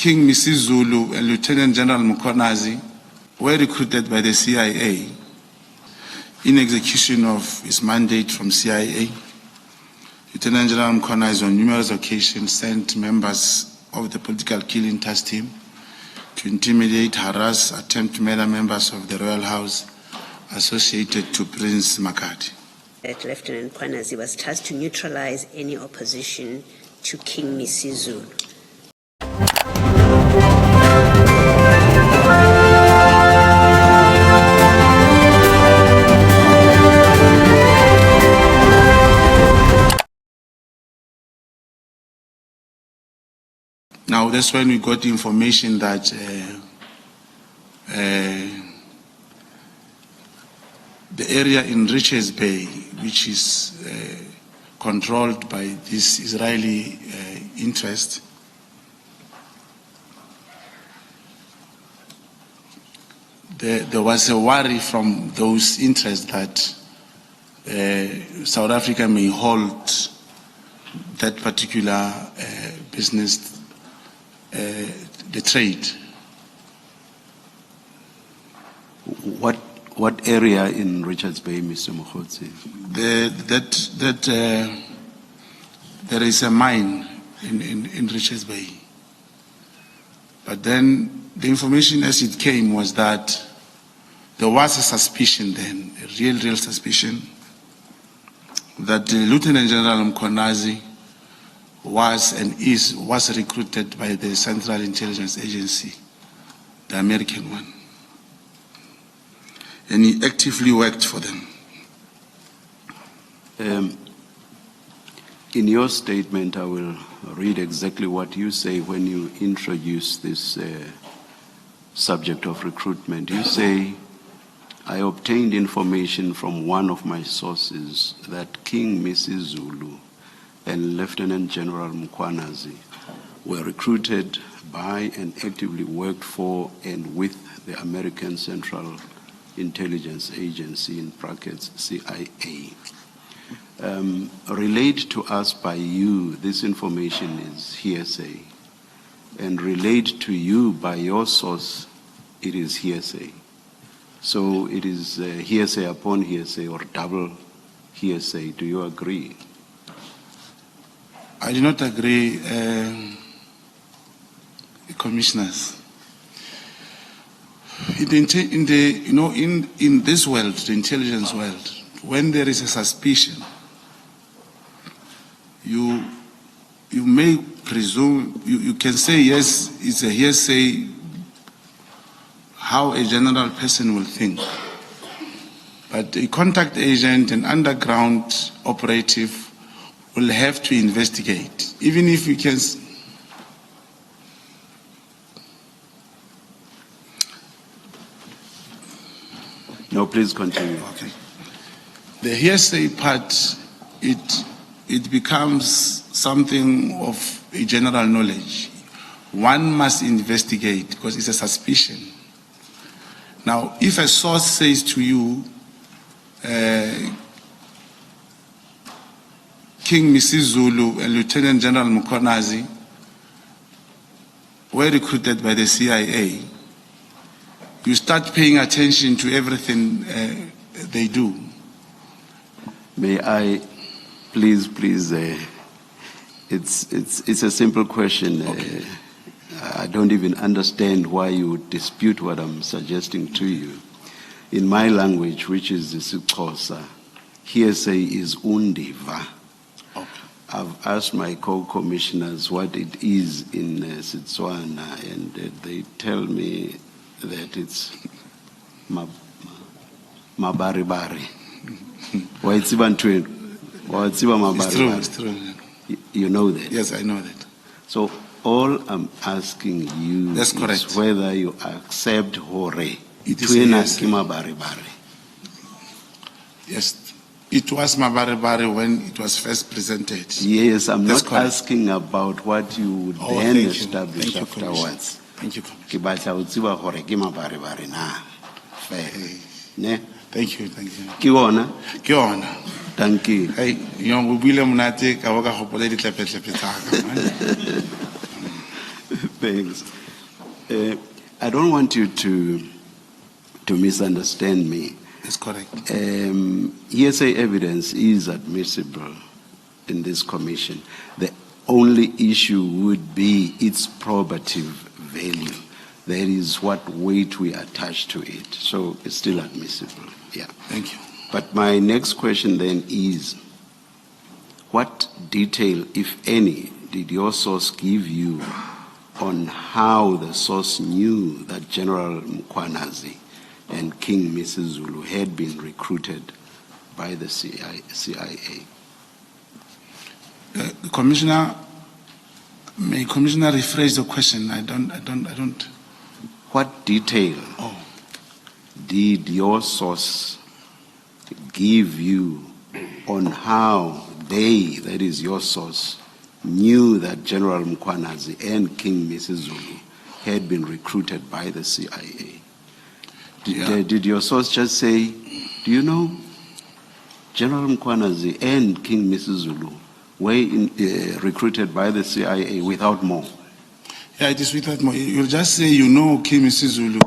King Misuzulu and Lieutenant General Mkhwanazi were recruited by the CIA in execution of his mandate from CIA. Lieutenant General Mkhwanazi on numerous occasions sent members of the political killing task team to intimidate, harass, attempt to murder members of the royal house associated to Prince Simakade. Lieutenant Mkhwanazi was tasked to neutralize any opposition to King Misuzulu. Now that's when we got information that the area in Richards Bay, which is controlled by this Israeli interest, there was a worry from those interests that South Africa may hold that particular business, the trade. What area in Richards Bay, Mr. Mogotsi? There is a mine in Richards Bay. But then the information as it came was that there was a suspicion then, a real suspicion, that Lieutenant General Mkhwanazi was recruited by the Central Intelligence Agency, the American one. And he actively worked for them. In your statement, I will read exactly what you say when you introduce this subject of recruitment. You say, I obtained information from one of my sources that King Misuzulu and Lieutenant General Mkhwanazi were recruited by and actively worked for and with the American Central Intelligence Agency, in brackets CIA. Relayed to us by you, this information is hearsay, and relayed to you by your source, it is hearsay. So it is hearsay upon hearsay or double hearsay. Do you agree? I do not agree, commissioners. In this world, the intelligence world, when there is a suspicion, you may presume, you can say yes, it's a hearsay, how a general person will think. But a contact agent, an underground operative, will have to investigate, even if we can. No, please continue. Okay. The hearsay part, it becomes something of a general knowledge. One must investigate because it's a suspicion. Now, if a source says to you, King Misuzulu and Lieutenant General Mkhwanazi were recruited by the CIA, you start paying attention to everything they do. May I, please, it's a simple question. Okay. I don't even understand why you would dispute what I'm suggesting to you. In my language, which is isiXhosa, hearsay is undiva. Okay. I've asked my co-commissioners what it is in Setswana, and they tell me that it's mabaribari. It's true. You know that? Yes, I know that. So all I'm asking you That's is correct. whether you accept hore. It is yes. Mabaribari. Yes, it was Mabaribari when it was first presented. Yes, I'm That's not correct. asking about what you would then thank you. establish Thank you, afterwards. Thank you. Thank you. Kiona? Kiona. Thank you. Hey, you Thanks. I don't want you to misunderstand me. That's correct. Hearsay evidence is admissible in this commission. The only issue would be its probative value. That is what weight we attach to it. So it's still admissible. Yeah. Thank you. But my next question then is, what detail, if any, did your source give you on how the source knew that General Mkhwanazi and King Misuzulu had been recruited by the CIA? Commissioner, may Commissioner rephrase the question? I don't. What detail did your source give you on how they, that is your source, knew that General Mkhwanazi and King Misuzulu had been recruited by the CIA? Did your source just say, do you know, General Mkhwanazi and King Misuzulu were recruited by the CIA without more? Yeah, it is without more. You'll just say, you know, King Misuzulu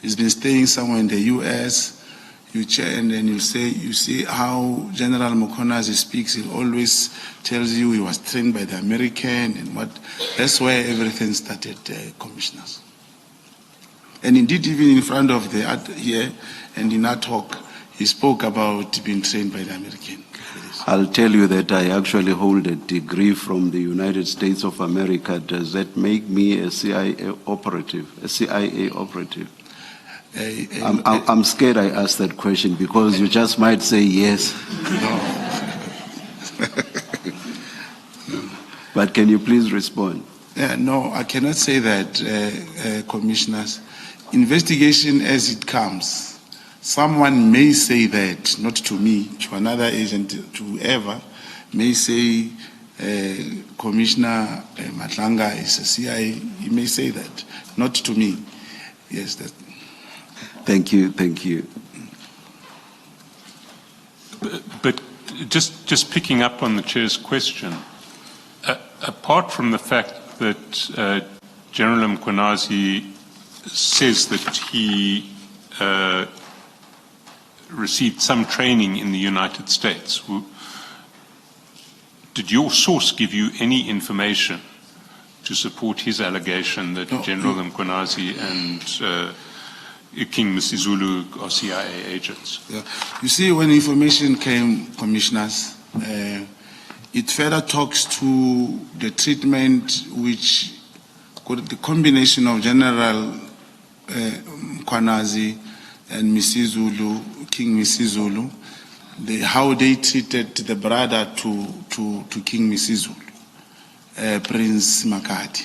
he's been staying somewhere in the US. You check, and then you see how General Mkhwanazi speaks. He always tells you he was trained by the American and what. That's where everything started, commissioners. And indeed, even in front of the here and in our talk, he spoke about being trained by the American. I'll tell you that I actually hold a degree from the United States of America. Does that make me a CIA operative? I'm scared I asked that question because you just might say yes. No. But can you please respond? No, I cannot say that, commissioners. Investigation as it comes. Someone may say that, not to me, to another agent, to whoever, may say Commissioner Madlanga is a CIA. He may say that, not to me. Yes, that. Thank you. But just picking up on the chair's question, apart from the fact that General Mkhwanazi says that he received some training in the United States, did your source give you any information to support his allegation that General Mkhwanazi and King Misuzulu are CIA agents? Yeah. You see, when information came, commissioners, it further talks to the treatment which the combination of General Mkhwanazi and Misuzulu, King Misuzulu, how they treated the brother to King Misuzulu, Prince Simakade.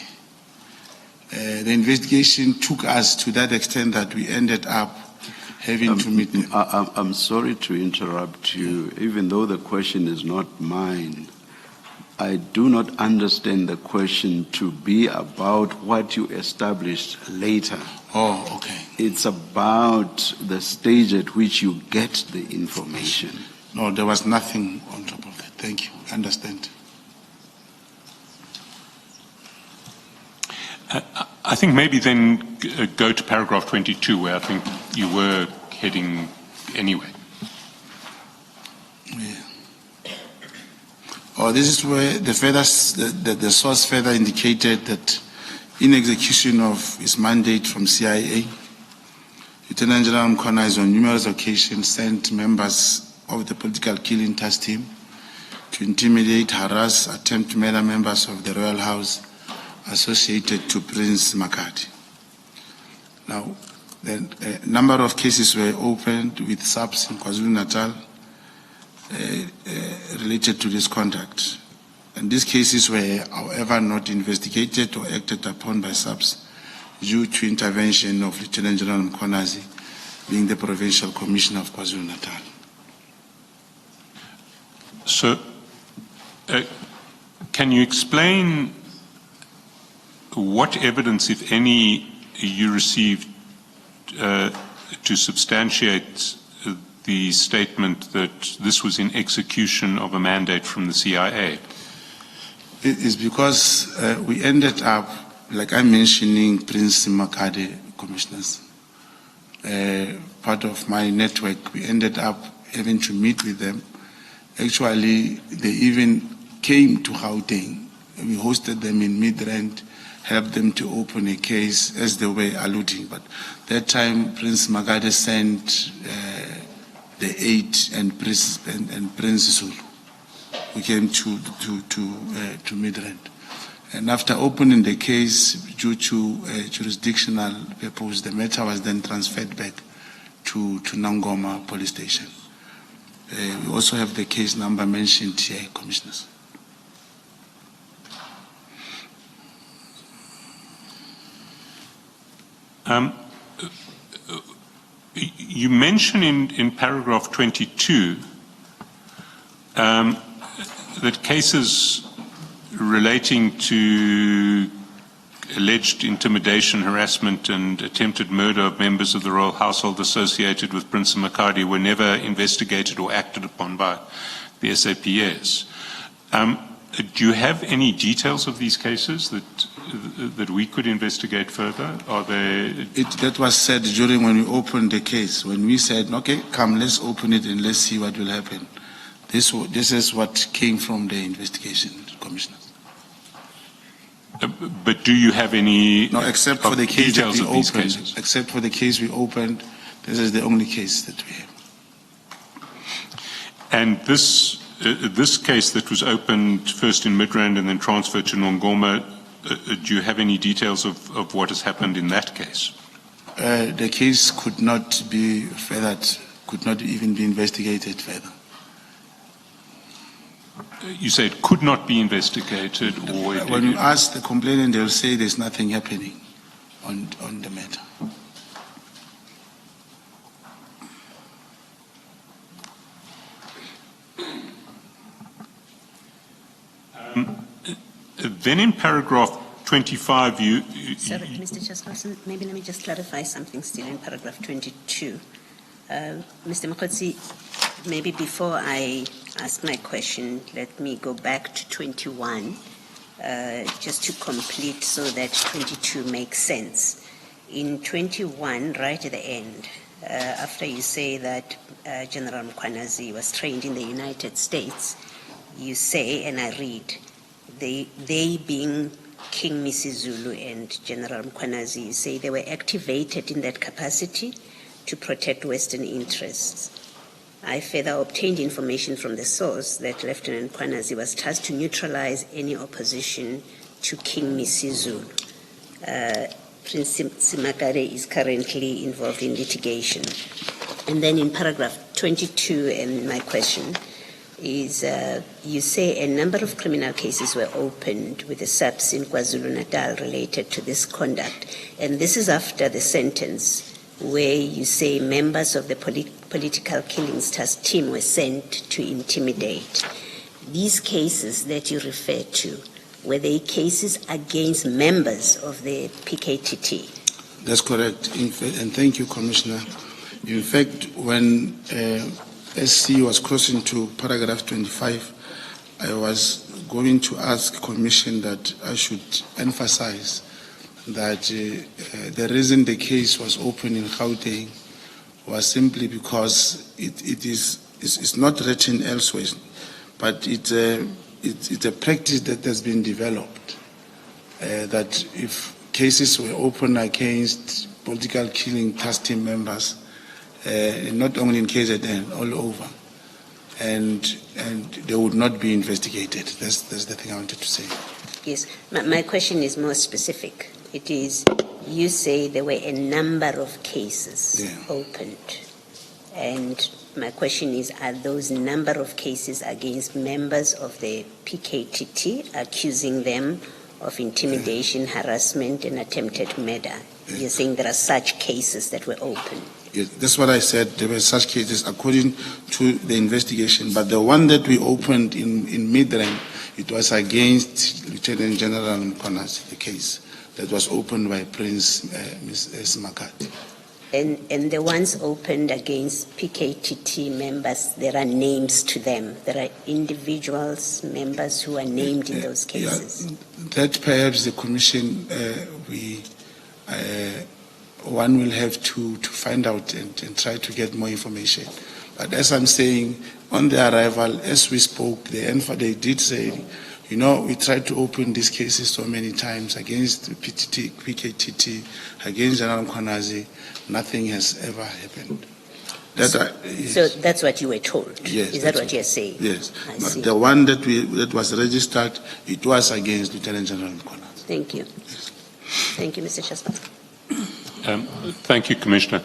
The investigation took us to that extent that we ended up having to meet them. I'm sorry to interrupt you, even though the question is not mine. I do not understand the question to be about what you established later. Oh, okay. It's about the stage at which you get the information. No, there was nothing on top of that. Thank you. I understand. I think maybe then go to paragraph 22, where I think you were heading anyway. Yeah. Oh, this is where the source further indicated that in execution of his mandate from CIA, Lieutenant General Mkhwanazi on numerous occasions sent members of the political killing task team to intimidate, harass, attempt to murder members of the royal house associated to Prince Simakade. Now, a number of cases were opened with SAPS in KwaZulu-Natal related to this conduct. And these cases were, however, not investigated or acted upon by SAPS due to intervention of Lieutenant General Mkhwanazi, being the Provincial Commissioner of KwaZulu-Natal. So, can you explain what evidence, if any, you received to substantiate the statement that this was in execution of a mandate from the CIA? It's because we ended up, like I'm mentioning, Prince Simakade, commissioners. Part of my network, we ended up having to meet with them. Actually, they even came to Gauteng. We hosted them in Midrand, helped them to open a case as they were alluding. But that time, Prince Simakade sent the 8 and Prince Zulu. We came to Midrand. And after opening the case, due to jurisdictional purpose, the matter was then transferred back to Nangoma police station. We also have the case number mentioned here, commissioners. You mention in paragraph 22 that cases relating to alleged intimidation, harassment, and attempted murder of members of the royal household associated with Prince Simakade were never investigated or acted upon by the SAPS. Do you have any details of these cases that we could investigate further? Are they? That was said during when we opened the case. When we said, okay, come, let's open it and let's see what will happen. This is what came from the investigation, commissioners. But do you have any? No, except for the case that we opened. Cases? Except for the case we opened, this is the only case that we have. And this case that was opened first in Midrand and then transferred to Nongoma, do you have any details of what has happened in that case? The case could not be furthered, could not even be investigated further. You say it could not be investigated, or when you ask the complainant, they'll say there's nothing happening on the matter. Then in paragraph 25, you... Sorry, Mr. Chairperson, maybe let me just clarify something still in paragraph 22. Mr. Mogotsi, maybe before I ask my question, let me go back to 21, just to complete so that 22 makes sense. In 21, right at the end, after you say that General Mkhwanazi was trained in the United States, you say, and I read, they being King Misuzulu and General Mkhwanazi, you say they were activated in that capacity to protect Western interests. I further obtained information from the source that Lieutenant Mkhwanazi was tasked to neutralize any opposition to King Misuzulu. Prince Simakade is currently involved in litigation. And then in paragraph 22, and my question is, you say a number of criminal cases were opened with the SAPS in KwaZulu-Natal related to this conduct. And this is after the sentence where you say members of the political killings task team were sent to intimidate. These cases that you refer to, were they cases against members of the PKTT? That's correct. And thank you, Commissioner. In fact, when SC was crossing to paragraph 25, I was going to ask Commission that I should emphasize that the reason the case was open in Gauteng was simply because it's not written elsewhere, but it's a practice that has been developed, that if cases were opened against political killing task team members, not only in KZN, all over, and they would not be investigated. That's the thing I wanted to say. Yes, my question is more specific. It is, you say there were a number of cases opened, and my question is, are those number of cases against members of the PKTT, accusing them of intimidation, harassment, and attempted murder? You're saying there are such cases that were opened? Yes, that's what I said. There were such cases according to the investigation. But the one that we opened in Midrand, it was against Lieutenant General Mkhwanazi, the case that was opened by Prince Simakade. And the ones opened against PKTT members, there are names to them. There are individuals, members who are named in those cases. Yeah, that perhaps the commission, one will have to find out and try to get more information. But as I'm saying, on the arrival, as we spoke, they did say, you know, we tried to open these cases so many times against PKTT, against General Mkhwanazi. Nothing has ever happened. Yes. So that's what you were told? Yes. Is that what you're saying? Yes. I But see. the one that was registered, it was against Lieutenant General Mkhwanazi. Thank you. Yes. Thank you, Mr. Shaspa. Thank you, Commissioner.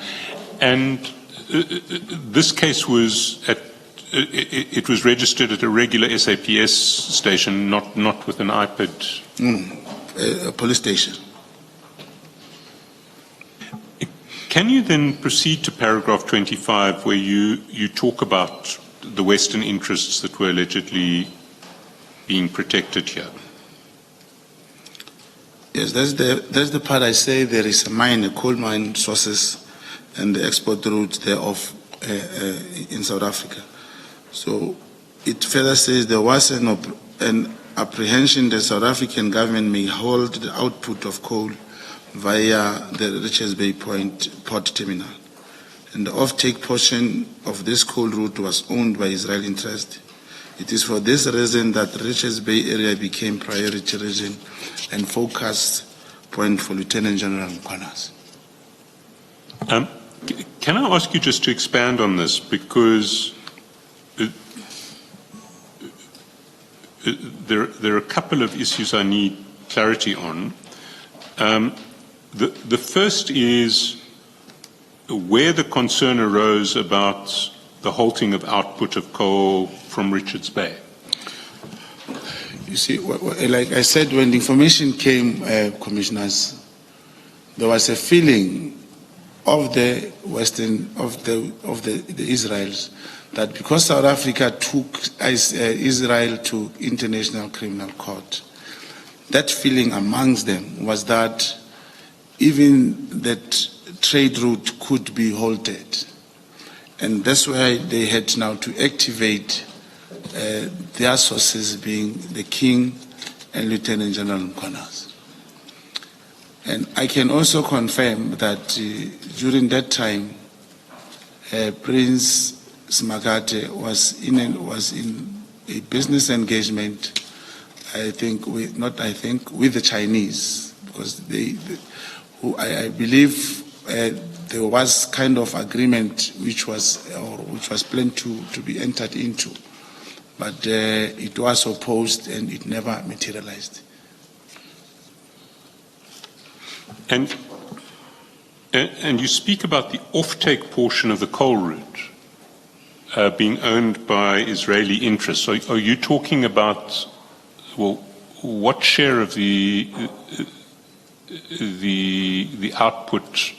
And this case was it was registered at a regular SAPS station, not with an iPad? A police station. Can you then proceed to paragraph 25 where you talk about the Western interests that were allegedly being protected here? Yes, that's the part I say there is a coal mine sources and the export route thereof in South Africa. So it further says there was an apprehension that South African government may hold the output of coal via the Richards Bay port terminal. And the off-take portion of this coal route was owned by Israel interest. It is for this reason that the Richards Bay area became priority region and focus point for Lieutenant General Mkhwanazi. Can I ask you just to expand on this, because there are a couple of issues I need clarity on. The first is where the concern arose about the halting of output of coal from Richards Bay. You see, like I said, when the information came, commissioners, there was a feeling of the Israelis that because South Africa took Israel to International Criminal Court, that feeling amongst them was that even that trade route could be halted. And that's why they had now to activate their sources being the King and Lieutenant General Mkhwanazi. And I can also confirm that during that time, Prince Simakade was in a business engagement, with the Chinese, because I believe there was kind of agreement which was planned to be entered into, but it was opposed and it never materialized. And you speak about the off-take portion of the coal route being owned by Israeli interests. Are you talking about, well, what share of the output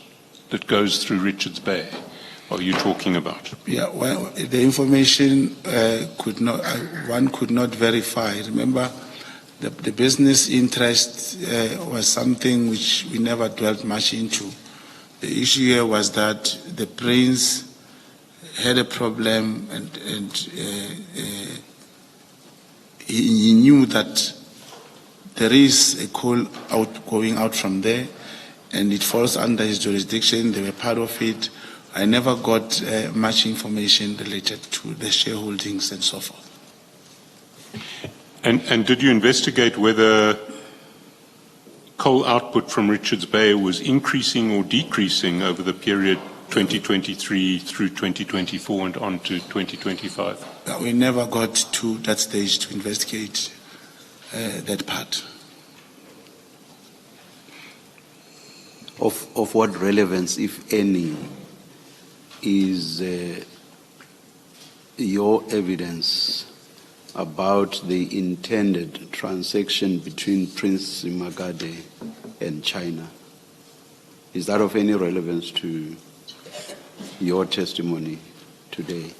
that goes through Richards Bay are you talking about? Yeah, well, the information one could not verify. Remember, the business interest was something which we never dwelt much into. The issue here was that the prince had a problem, and he knew that there is a coal going out from there, and it falls under his jurisdiction. They were part of it. I never got much information related to the shareholdings and so forth. And did you investigate whether coal output from Richards Bay was increasing or decreasing over the period 2023 through 2024 and on to 2025? We never got to that stage to investigate that part. Of what relevance, if any, is your evidence about the intended transaction between Prince Simakade and China? Is that of any relevance to your testimony today?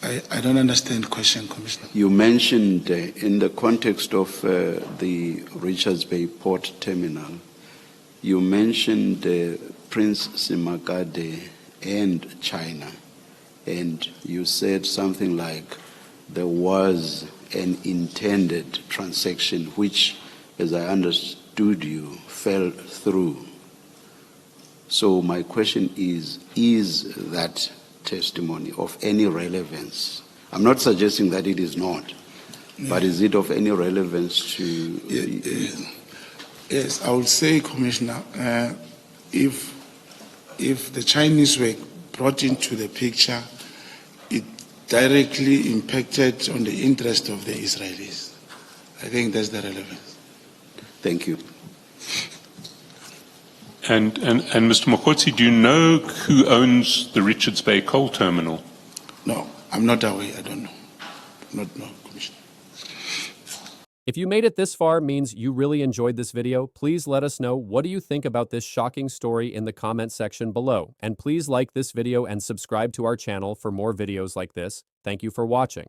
I don't understand the question, Commissioner. You mentioned in the context of the Richards Bay Port Terminal, you mentioned Prince Simakade and China, and you said something like there was an intended transaction which, as I understood you, fell through. So my question is that testimony of any relevance? I'm not suggesting that it is not, but is it of any relevance to... Yes, I would say, Commissioner, if the Chinese were brought into the picture, it directly impacted on the interest of the Israelis. I think that's the relevance. Thank you. And Mr. Mogotsi, do you know who owns the Richards Bay coal terminal? No, I'm not aware. I don't know. No, Commissioner. If you made it this far, means you really enjoyed this video. Please let us know, what do you think about this shocking story in the comment section below. And please like this video and subscribe to our channel for more videos like this. Thank you for watching.